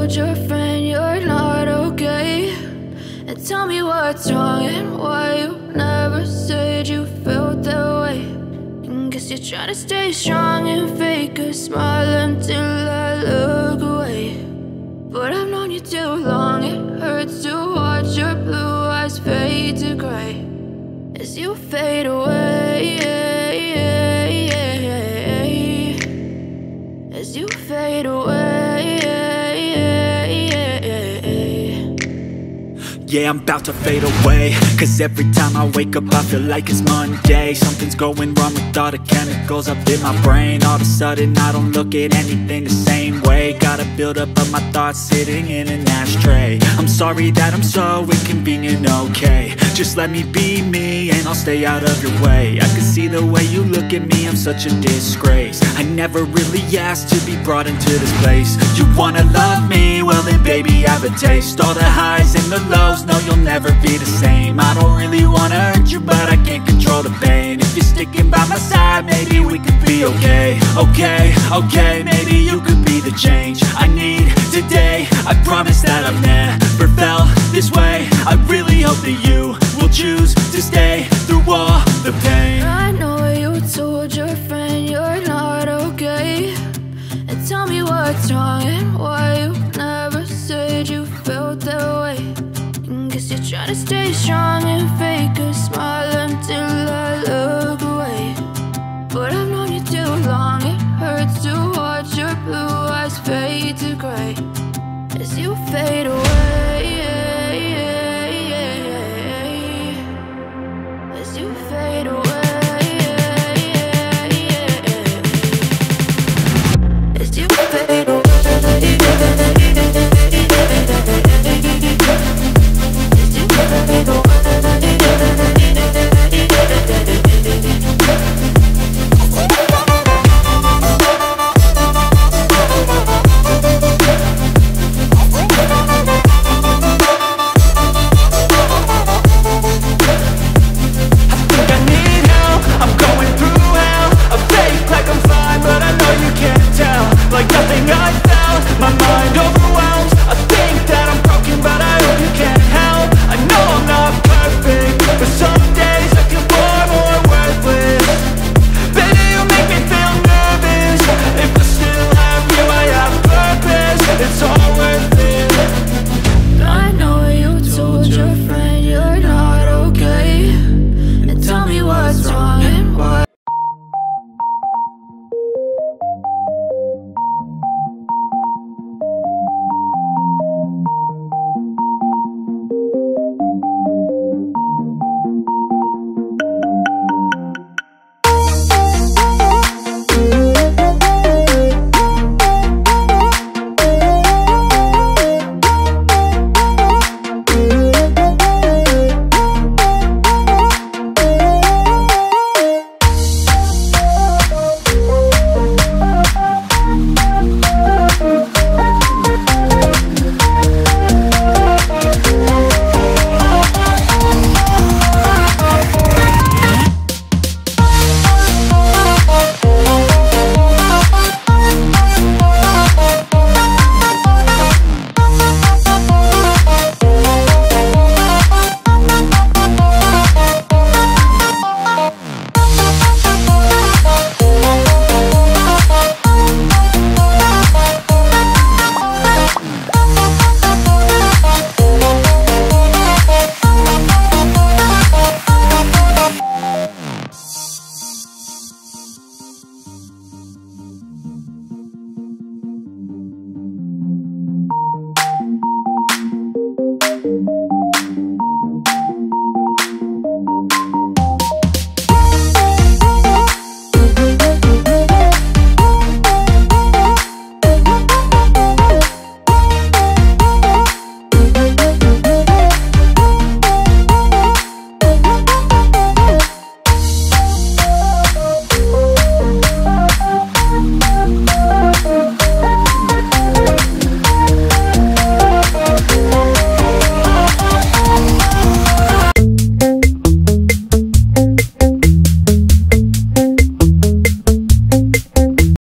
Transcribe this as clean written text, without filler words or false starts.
told your friend you're not okay? And tell me what's wrong and why you never said you felt that way. And guess you're trying to stay strong and fake a smile until I look away. But I've known you too long, it hurts to watch your blue eyes fade to gray as you fade away, as you fade away. Yeah, I'm about to fade away, cause every time I wake up I feel like it's Monday. Something's going wrong with all the chemicals up in my brain. All of a sudden I don't look at anything the same way. Got a buildup of my thoughts sitting in an ashtray. I'm sorry that I'm so inconvenient, okay? Just let me be me and I'll stay out of your way. I can see the way you look at me, I'm such a disgrace. I never really asked to be brought into this place. You wanna love me? Well then baby, have a taste. All the highs and the lows, no, you'll never be the same. I don't really wanna hurt you, but I can't control the pain. If you're sticking by my side, maybe we could be okay. Okay, maybe you could be the change I need today. I promise that I've never felt this way. I really hope that you will choose to stay through all the pain. I know you told your friend you're not okay. And tell me what's wrong and why you never said you felt that way. Guess you're trying to stay strong and fake a smile until I look away. But I've known you too long, it hurts to watch your blue eyes fade to gray as you fade away.